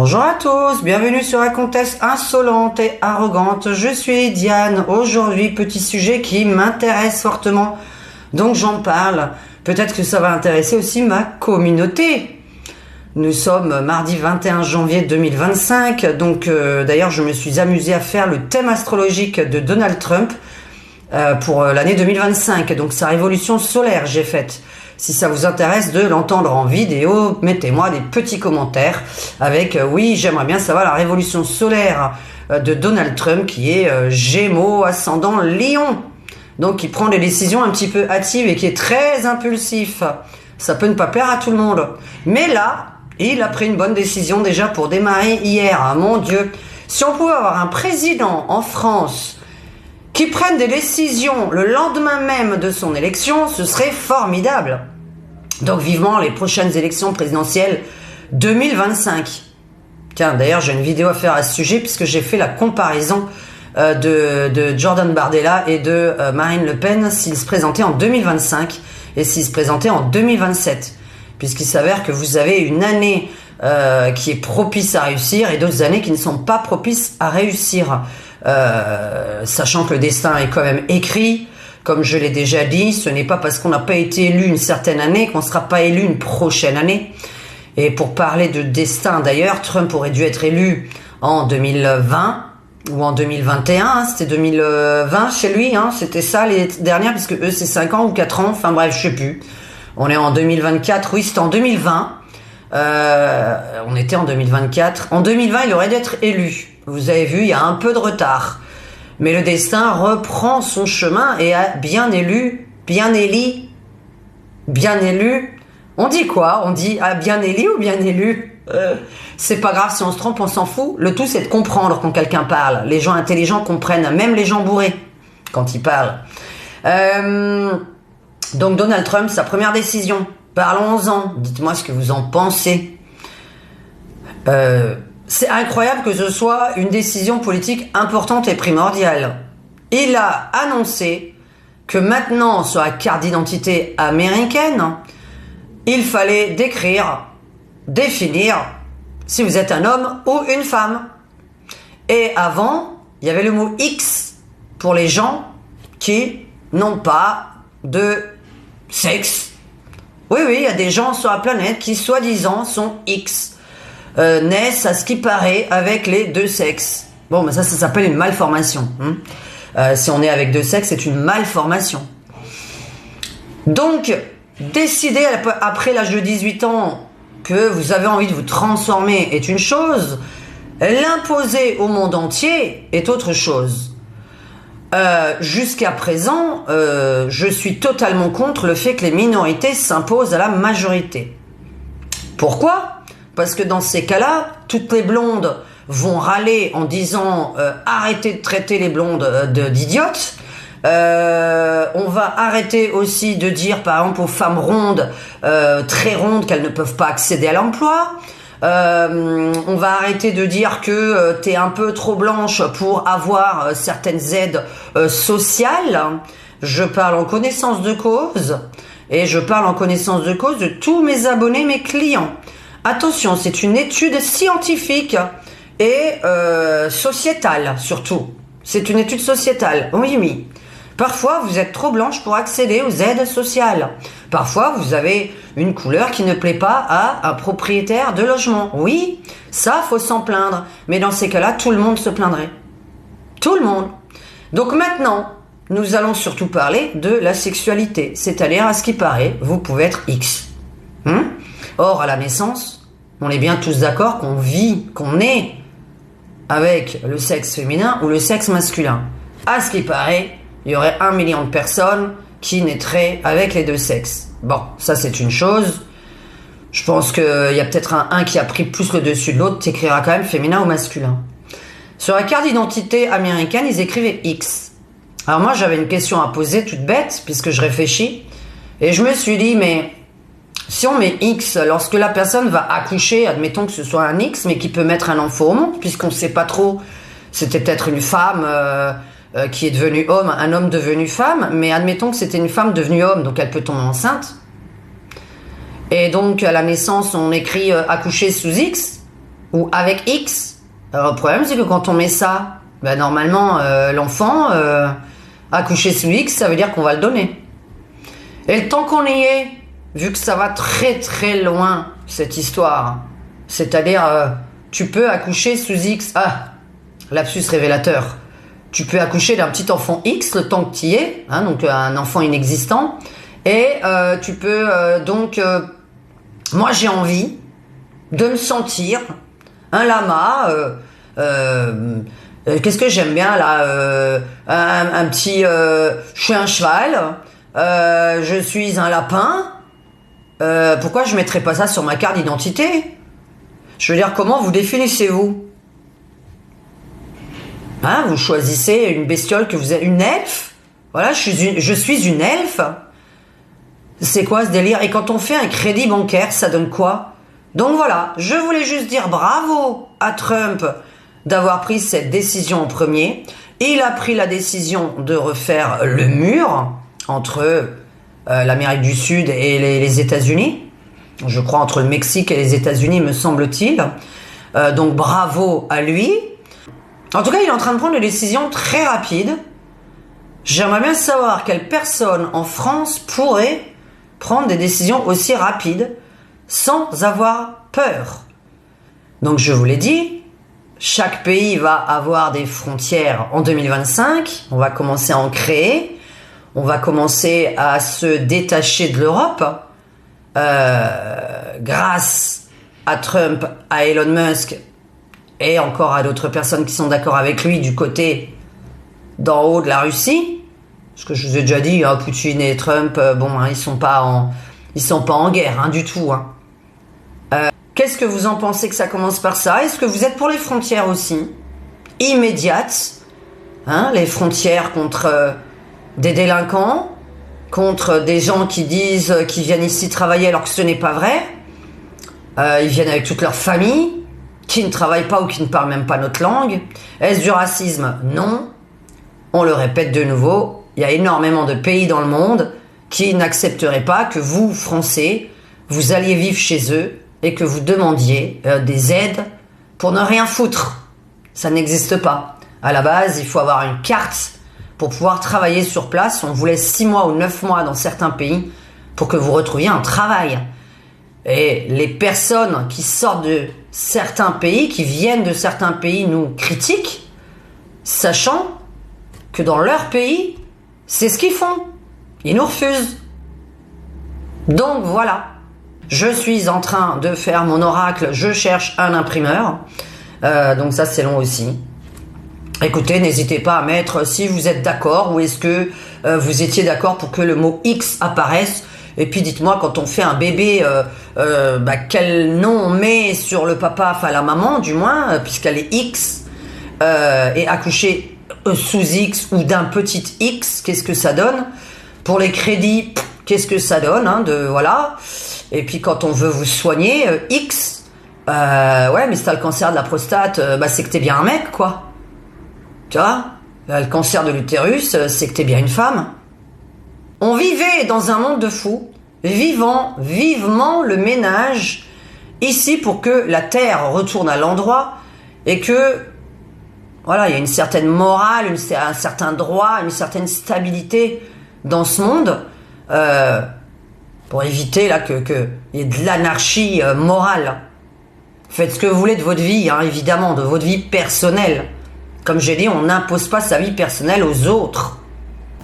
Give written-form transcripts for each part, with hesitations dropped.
Bonjour à tous, bienvenue sur la comtesse insolente et arrogante. Je suis Diane. Aujourd'hui, petit sujet qui m'intéresse fortement, donc j'en parle. Peut-être que ça va intéresser aussi ma communauté. Nous sommes mardi 21 janvier 2025, donc d'ailleurs je me suis amusée à faire le thème astrologique de Donald Trump pour l'année 2025, donc sa révolution solaire j'ai faite. Si ça vous intéresse de l'entendre en vidéo, mettez-moi des petits commentaires avec oui, j'aimerais bien savoir la révolution solaire de Donald Trump qui est Gémeaux, ascendant Lion. Donc qui prend des décisions un petit peu hâtives et qui est très impulsif. Ça peut ne pas plaire à tout le monde. Mais là, il a pris une bonne décision déjà pour démarrer hier. Ah, mon Dieu, si on pouvait avoir un président en France qui prenne des décisions le lendemain même de son élection, ce serait formidable. Donc vivement les prochaines élections présidentielles 2025. Tiens, d'ailleurs, j'ai une vidéo à faire à ce sujet puisque j'ai fait la comparaison de Jordan Bardella et de Marine Le Pen s'ils se présentaient en 2025 et s'ils se présentaient en 2027. Puisqu'il s'avère que vous avez une année qui est propice à réussir et d'autres années qui ne sont pas propices à réussir. Sachant que le destin est quand même écrit, comme je l'ai déjà dit, ce n'est pas parce qu'on n'a pas été élu une certaine année qu'on ne sera pas élu une prochaine année. Et pour parler de destin d'ailleurs, Trump aurait dû être élu en 2020 ou en 2021, hein, c'était 2020 chez lui, hein, c'était ça les dernières, puisque eux c'est 5 ans ou 4 ans, enfin bref, je sais plus. On est en 2024, oui c'était en 2020, on était en 2024. En 2020 il aurait dû être élu. Vous avez vu, il y a un peu de retard. Mais le destin reprend son chemin et a bien élu. On dit quoi? On dit bien élu ou bien élu? C'est pas grave si on se trompe, on s'en fout. Le tout c'est de comprendre quand quelqu'un parle. Les gens intelligents comprennent, même les gens bourrés, quand ils parlent. Donc Donald Trump, sa première décision. Parlons-en. Dites-moi ce que vous en pensez. C'est incroyable que ce soit une décision politique importante et primordiale. Il a annoncé que maintenant, sur la carte d'identité américaine, il fallait définir si vous êtes un homme ou une femme. Et avant, il y avait le mot X pour les gens qui n'ont pas de sexe. Oui, il y a des gens sur la planète qui, soi-disant, sont X. Naissent à ce qui paraît avec les deux sexes. Bon, mais ça s'appelle une malformation. Si on est avec deux sexes, c'est une malformation. Donc, décider après l'âge de 18 ans que vous avez envie de vous transformer est une chose, l'imposer au monde entier est autre chose. Jusqu'à présent, je suis totalement contre le fait que les minorités s'imposent à la majorité. Pourquoi ? Parce que dans ces cas-là, toutes les blondes vont râler en disant arrêtez de traiter les blondes d'idiotes. On va arrêter aussi de dire par exemple aux femmes rondes, très rondes, qu'elles ne peuvent pas accéder à l'emploi. On va arrêter de dire que t'es un peu trop blanche pour avoir certaines aides sociales. Je parle en connaissance de cause et je parle en connaissance de cause de tous mes abonnés, mes clients. Attention, c'est une étude scientifique et sociétale surtout. C'est une étude sociétale, oui. Parfois, vous êtes trop blanche pour accéder aux aides sociales. Parfois, vous avez une couleur qui ne plaît pas à un propriétaire de logement. Oui, ça, faut s'en plaindre. Mais dans ces cas-là, tout le monde se plaindrait. Tout le monde. Donc maintenant, nous allons surtout parler de la sexualité. C'est-à-dire, à ce qui paraît, vous pouvez être X. Or, à la naissance, on est bien tous d'accord qu'on est avec le sexe féminin ou le sexe masculin. À ce qui paraît, il y aurait 1 million de personnes qui naîtraient avec les deux sexes. Bon, ça c'est une chose. Je pense qu'il y a peut-être un qui a pris plus le dessus de l'autre, t'écriras quand même féminin ou masculin. Sur la carte d'identité américaine, ils écrivaient X. Alors moi, j'avais une question à poser toute bête, puisque je réfléchis, et je me suis dit, mais si on met X, lorsque la personne va accoucher, admettons que ce soit un X, mais qui peut mettre un enfant au monde, puisqu'on ne sait pas trop, c'était peut-être une femme qui est devenue homme, un homme devenu femme, mais admettons que c'était une femme devenue homme, donc elle peut tomber enceinte. Et donc à la naissance, on écrit accoucher sous X, ou avec X. Alors le problème c'est que quand on met ça, ben, normalement l'enfant accouché sous X, ça veut dire qu'on va le donner. Et le temps qu'on y est, vu que ça va très très loin cette histoire, c'est-à-dire tu peux accoucher sous X. Ah, lapsus révélateur. Tu peux accoucher d'un petit enfant X le temps que tu y es, hein, donc un enfant inexistant. Et tu peux moi j'ai envie de me sentir un lama. Qu'est-ce que j'aime bien là, un petit. Je suis un cheval. Je suis un lapin. Pourquoi je mettrais pas ça sur ma carte d'identité? Je veux dire, comment vous définissez-vous? Hein, vous choisissez une bestiole que vous êtes, une elfe. Voilà, je suis une elfe. C'est quoi ce délire? Et quand on fait un crédit bancaire, ça donne quoi? Donc voilà, je voulais juste dire bravo à Trump d'avoir pris cette décision en premier. Il a pris la décision de refaire le mur entre l'Amérique du Sud et les États-Unis. Je crois entre le Mexique et les États-Unis, me semble-t-il. Donc bravo à lui. En tout cas, il est en train de prendre une décision très rapide. J'aimerais bien savoir quelle personne en France pourrait prendre des décisions aussi rapides sans avoir peur. Donc je vous l'ai dit, chaque pays va avoir des frontières en 2025. On va commencer à en créer. On va commencer à se détacher de l'Europe grâce à Trump, à Elon Musk et encore à d'autres personnes qui sont d'accord avec lui du côté d'en haut de la Russie. Parce que je vous ai déjà dit, hein, Poutine et Trump, ils sont pas en guerre, hein, du tout. Hein. Qu'est-ce que vous en pensez que ça commence par ça? Est-ce que vous êtes pour les frontières aussi immédiates, hein, les frontières contre des délinquants, contre des gens qui disent qu'ils viennent ici travailler alors que ce n'est pas vrai. Ils viennent avec toute leur famille, qui ne travaillent pas ou qui ne parlent même pas notre langue. Est-ce du racisme? Non. On le répète de nouveau, il y a énormément de pays dans le monde qui n'accepteraient pas que vous, Français, vous alliez vivre chez eux et que vous demandiez des aides pour ne rien foutre. Ça n'existe pas. À la base, il faut avoir une carte pour pouvoir travailler sur place. On vous laisse 6 mois ou 9 mois dans certains pays pour que vous retrouviez un travail. Et les personnes qui sortent de certains pays, qui viennent de certains pays, nous critiquent, sachant que dans leur pays, c'est ce qu'ils font. Ils nous refusent. Donc voilà. Je suis en train de faire mon oracle. Je cherche un imprimeur. Donc ça, c'est long aussi. Écoutez, n'hésitez pas à mettre si vous êtes d'accord ou est-ce que vous étiez d'accord pour que le mot X apparaisse. Et puis dites-moi, quand on fait un bébé, quel nom on met sur le papa, enfin la maman du moins, puisqu'elle est X, et accouchée sous X ou d'un petit X, qu'est-ce que ça donne? Pour les crédits, qu'est-ce que ça donne, hein, voilà. Et puis quand on veut vous soigner, X, ouais, mais si t'as le cancer de la prostate, c'est que t'es bien un mec, quoi. Tu vois? Le cancer de l'utérus, c'est que t'es bien une femme. On vivait dans un monde de fous, vivant vivement le ménage ici pour que la terre retourne à l'endroit et que, voilà, il y a une certaine morale, un certain droit, une certaine stabilité dans ce monde pour éviter là qu'il y ait de l'anarchie morale. Faites ce que vous voulez de votre vie, hein, évidemment, de votre vie personnelle. Comme j'ai dit, on n'impose pas sa vie personnelle aux autres.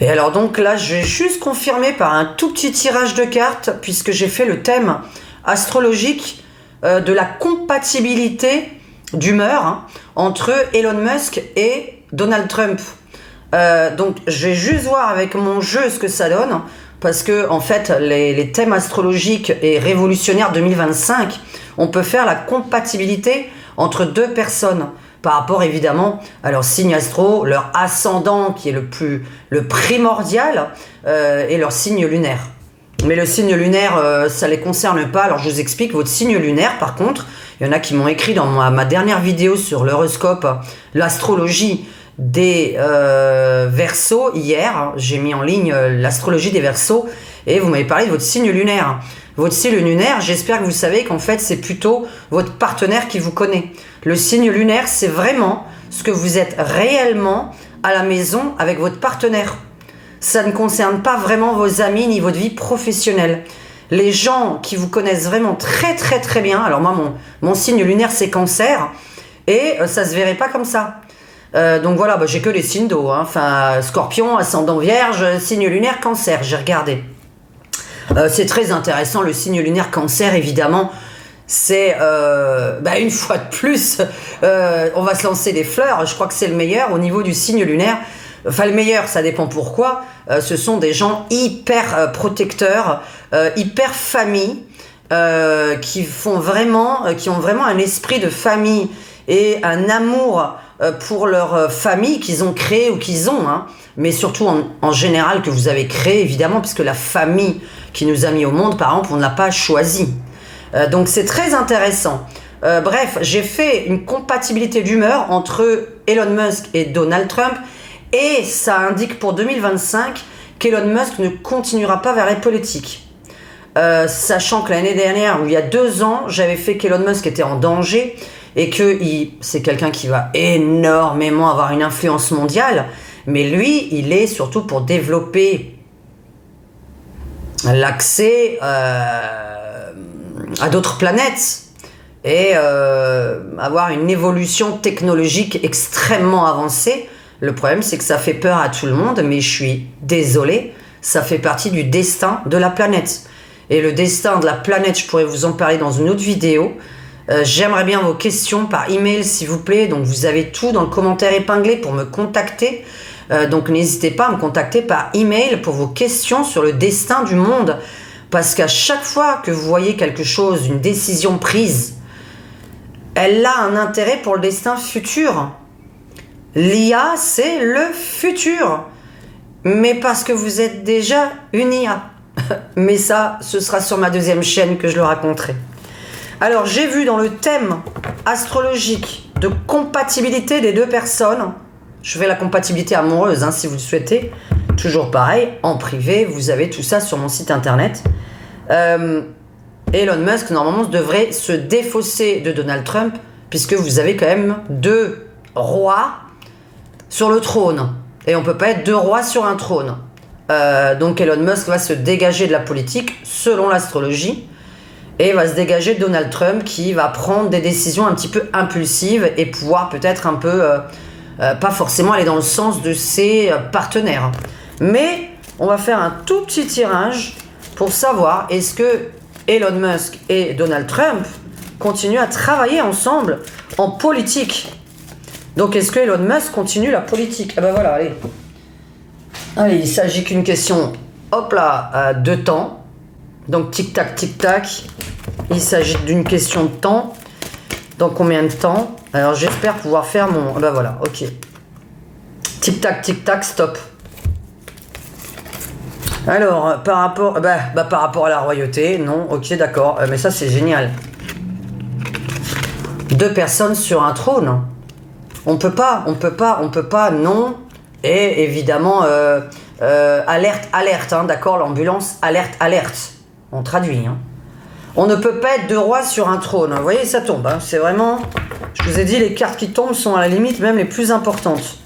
Et alors donc là, je vais juste confirmer par un tout petit tirage de cartes, puisque j'ai fait le thème astrologique de la compatibilité d'humeur entre Elon Musk et Donald Trump. Donc je vais juste voir avec mon jeu ce que ça donne, parce que en fait, les thèmes astrologiques et révolutionnaires 2025, on peut faire la compatibilité entre deux personnes. Par rapport évidemment à leur signe astro, leur ascendant qui est le primordial et leur signe lunaire. Mais le signe lunaire, ça les concerne pas. Alors je vous explique, votre signe lunaire par contre, il y en a qui m'ont écrit dans ma dernière vidéo sur l'horoscope, l'astrologie des Verseaux hier. J'ai mis en ligne l'astrologie des Verseaux et vous m'avez parlé de votre signe lunaire. votre signe lunaire, j'espère que vous savez qu'en fait, c'est plutôt votre partenaire qui vous connaît. Le signe lunaire, c'est vraiment ce que vous êtes réellement à la maison avec votre partenaire. Ça ne concerne pas vraiment vos amis ni votre vie professionnelle. Les gens qui vous connaissent vraiment très très très bien, alors moi mon signe lunaire c'est Cancer, et ça se verrait pas comme ça. Donc voilà, j'ai que les signes d'eau, hein. Enfin Scorpion, ascendant Vierge, signe lunaire Cancer, j'ai regardé. C'est très intéressant le signe lunaire Cancer, évidemment. C'est une fois de plus, on va se lancer des fleurs. Je crois que c'est le meilleur au niveau du signe lunaire. Enfin le meilleur, ça dépend pourquoi. Ce sont des gens hyper protecteurs, hyper famille, qui ont vraiment un esprit de famille et un amour pour leur famille qu'ils ont créé ou qu'ils ont, hein, mais surtout en général que vous avez créé évidemment, puisque la famille qui nous a mis au monde, par exemple, on ne l'a pas choisi. Donc c'est très intéressant. Bref, j'ai fait une compatibilité d'humeur entre Elon Musk et Donald Trump, et ça indique pour 2025 qu'Elon Musk ne continuera pas vers les politiques. Sachant que l'année dernière, ou il y a 2 ans, j'avais fait qu'Elon Musk était en danger et que c'est quelqu'un qui va énormément avoir une influence mondiale, mais lui, il est surtout pour développer l'accès à d'autres planètes et avoir une évolution technologique extrêmement avancée. Le problème, c'est que ça fait peur à tout le monde, mais je suis désolée, ça fait partie du destin de la planète. Et le destin de la planète, je pourrais vous en parler dans une autre vidéo. J'aimerais bien vos questions par email, s'il vous plaît. Donc, vous avez tout dans le commentaire épinglé pour me contacter. Donc, n'hésitez pas à me contacter par email pour vos questions sur le destin du monde. Parce qu'à chaque fois que vous voyez quelque chose, une décision prise, elle a un intérêt pour le destin futur. L'IA, c'est le futur. Mais parce que vous êtes déjà une IA. Mais ça, ce sera sur ma 2e chaîne que je le raconterai. Alors, j'ai vu dans le thème astrologique de compatibilité des 2 personnes, je fais la compatibilité amoureuse, hein, si vous le souhaitez, toujours pareil, en privé, vous avez tout ça sur mon site internet. Elon Musk, normalement, devrait se défausser de Donald Trump, puisque vous avez quand même 2 rois sur le trône. Et on ne peut pas être 2 rois sur un trône. Donc Elon Musk va se dégager de la politique, selon l'astrologie, et va se dégager de Donald Trump, qui va prendre des décisions un petit peu impulsives et pouvoir peut-être un peu, pas forcément aller dans le sens de ses partenaires. Mais on va faire un tout petit tirage pour savoir est-ce que Elon Musk et Donald Trump continuent à travailler ensemble en politique. Donc est-ce que Elon Musk continue la politique? Ah ben voilà, allez. Allez, il s'agit qu'une question, hop là, de temps. Donc tic-tac, tic-tac. Il s'agit d'une question de temps. Dans combien de temps? Alors j'espère pouvoir faire mon... Ah ben voilà, ok. Tic-tac, tic-tac, stop. Alors, par rapport... par rapport à la royauté, non, ok, d'accord. Mais ça, c'est génial. 2 personnes sur un trône. On peut pas, non. Et évidemment, alerte, alerte, hein, d'accord, l'ambulance, alerte, alerte. On traduit, hein. On ne peut pas être 2 rois sur un trône. Vous voyez, ça tombe, hein. C'est vraiment... Je vous ai dit, les cartes qui tombent sont à la limite même les plus importantes.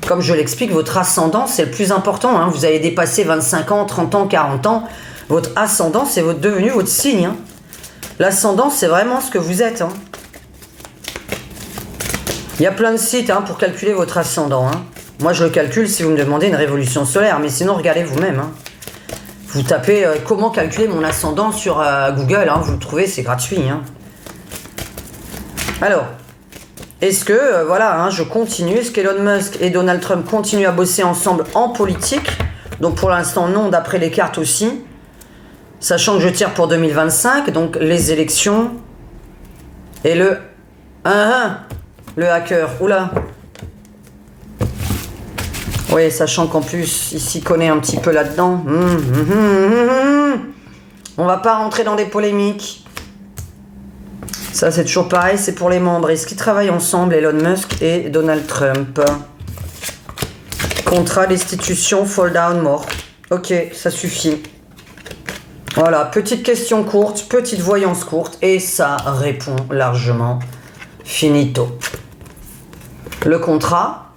Comme je l'explique, votre ascendant, c'est le plus important, hein. Vous allez dépasser 25 ans, 30 ans, 40 ans. Votre ascendant, c'est devenu votre signe, hein. L'ascendant, c'est vraiment ce que vous êtes, hein. Il y a plein de sites, hein, pour calculer votre ascendant, hein. Moi, je le calcule si vous me demandez une révolution solaire, mais sinon, regardez vous-même, hein. Vous tapez comment calculer mon ascendant sur Google, hein, vous le trouvez, c'est gratuit, hein. Alors, est-ce que, voilà, hein, je continue, est-ce qu'Elon Musk et Donald Trump continuent à bosser ensemble en politique? Donc pour l'instant, non, d'après les cartes aussi. Sachant que je tire pour 2025, donc les élections et le hacker, oula. Oui, sachant qu'en plus, il s'y connaît un petit peu là-dedans. On va pas rentrer dans des polémiques. Ça, c'est toujours pareil, c'est pour les membres. Est-ce qu'ils travaillent ensemble, Elon Musk et Donald Trump? Contrat, destitution, fall down, mort. Ok, ça suffit. Voilà, petite question courte, petite voyance courte, et ça répond largement. Finito. Le contrat,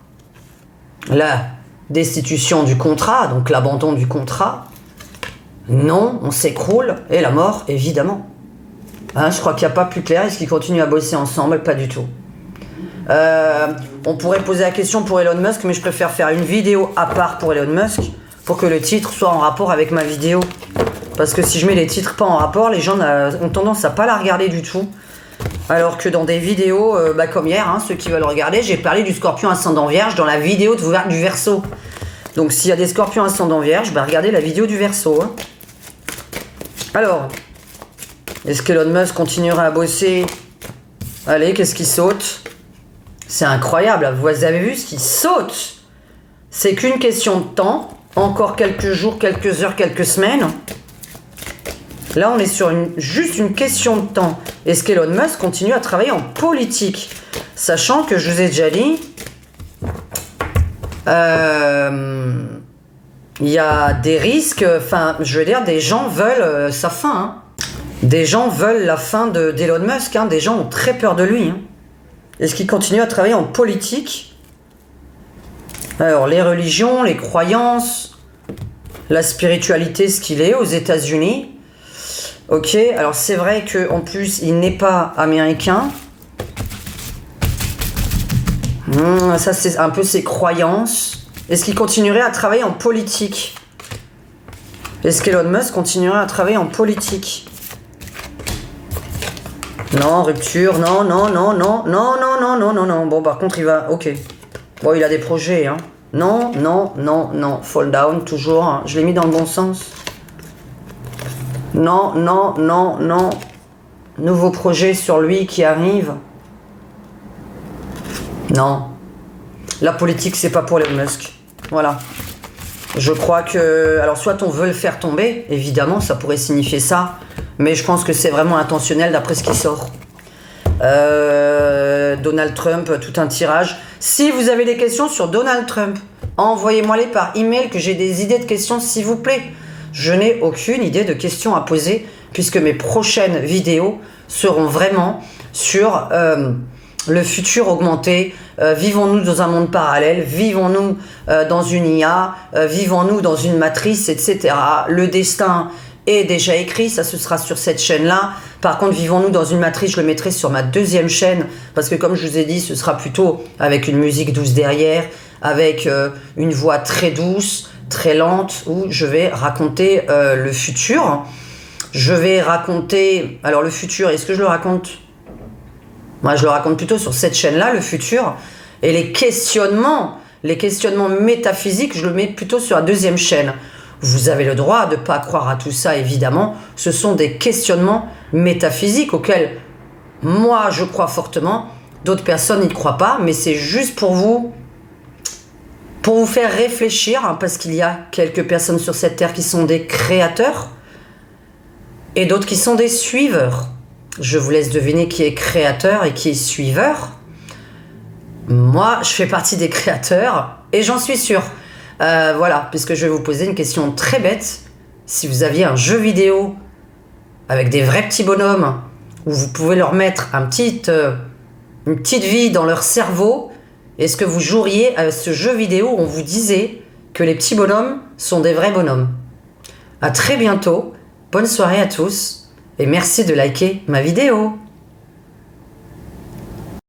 la destitution du contrat, donc l'abandon du contrat, non, on s'écroule, et la mort, évidemment. Hein, je crois qu'il n'y a pas plus clair. Est-ce qu'ils continuent à bosser ensemble? Pas du tout. On pourrait poser la question pour Elon Musk, mais je préfère faire une vidéo à part pour Elon Musk, pour que le titre soit en rapport avec ma vidéo. Parce que si je mets les titres pas en rapport, les gens ont tendance à pas la regarder du tout. Alors que dans des vidéos, comme hier, hein, ceux qui veulent regarder, j'ai parlé du scorpion ascendant vierge dans la vidéo du Verseau. Donc s'il y a des scorpions ascendant vierge, regardez la vidéo du Verseau. Hein. Alors, est-ce qu'Elon Musk continuera à bosser? Allez, qu'est-ce qui saute? C'est incroyable, vous avez vu ce qui saute? C'est qu'une question de temps, encore quelques jours, quelques heures, quelques semaines. Là, on est sur juste une question de temps. Est-ce qu'Elon Musk continue à travailler en politique? Sachant que je vous ai déjà dit, il y a des risques, enfin, je veux dire, des gens veulent sa fin. Hein. Des gens veulent la fin d'Elon Musk. Hein. Des gens ont très peur de lui. Hein. Est-ce qu'il continue à travailler en politique? Alors, les religions, les croyances, la spiritualité, ce qu'il est aux États-Unis. Ok, alors c'est vrai qu'en plus, il n'est pas américain. Ça, c'est un peu ses croyances. Est-ce qu'il continuerait à travailler en politique? Est-ce qu'Elon Musk continuerait à travailler en politique? Non, rupture, non, non, non, non, non, non, non, non, non, non. Bon, par contre, il va... Ok. Bon, il a des projets, hein. Non, non, non, non. Fall down, toujours. Hein. Je l'ai mis dans le bon sens. Non, non, non, non. Nouveau projet sur lui qui arrive. Non. La politique, c'est pas pour Elon Musk. Voilà. Je crois que... Alors, soit on veut le faire tomber, évidemment, ça pourrait signifier ça. Mais je pense que c'est vraiment intentionnel d'après ce qui sort. Donald Trump, tout un tirage. Si vous avez des questions sur Donald Trump, envoyez-moi-les par email que j'ai des idées de questions, s'il vous plaît. Je n'ai aucune idée de questions à poser puisque mes prochaines vidéos seront vraiment sur le futur augmenté. Vivons-nous dans un monde parallèle? Vivons-nous dans une IA? Vivons-nous dans une matrice, etc. Le destin est déjà écrit, ça ce sera sur cette chaîne-là. Par contre, vivons-nous dans une matrice, je le mettrai sur ma deuxième chaîne, parce que comme je vous ai dit, ce sera plutôt avec une musique douce derrière, avec une voix très douce, très lente, où je vais raconter le futur. Je vais raconter... Alors le futur, est-ce que je le raconte? Moi, je le raconte plutôt sur cette chaîne-là, le futur. Et les questionnements métaphysiques, je le mets plutôt sur la deuxième chaîne. Vous avez le droit de ne pas croire à tout ça, évidemment. Ce sont des questionnements métaphysiques auxquels moi, je crois fortement. D'autres personnes n'y croient pas, mais c'est juste pour vous faire réfléchir, hein, parce qu'il y a quelques personnes sur cette terre qui sont des créateurs et d'autres qui sont des suiveurs. Je vous laisse deviner qui est créateur et qui est suiveur. Moi, je fais partie des créateurs et j'en suis sûre. Voilà, puisque je vais vous poser une question très bête. Si vous aviez un jeu vidéo avec des vrais petits bonhommes où vous pouvez leur mettre une petite vie dans leur cerveau, est-ce que vous joueriez à ce jeu vidéo où on vous disait que les petits bonhommes sont des vrais bonhommes? À très bientôt, bonne soirée à tous et merci de liker ma vidéo.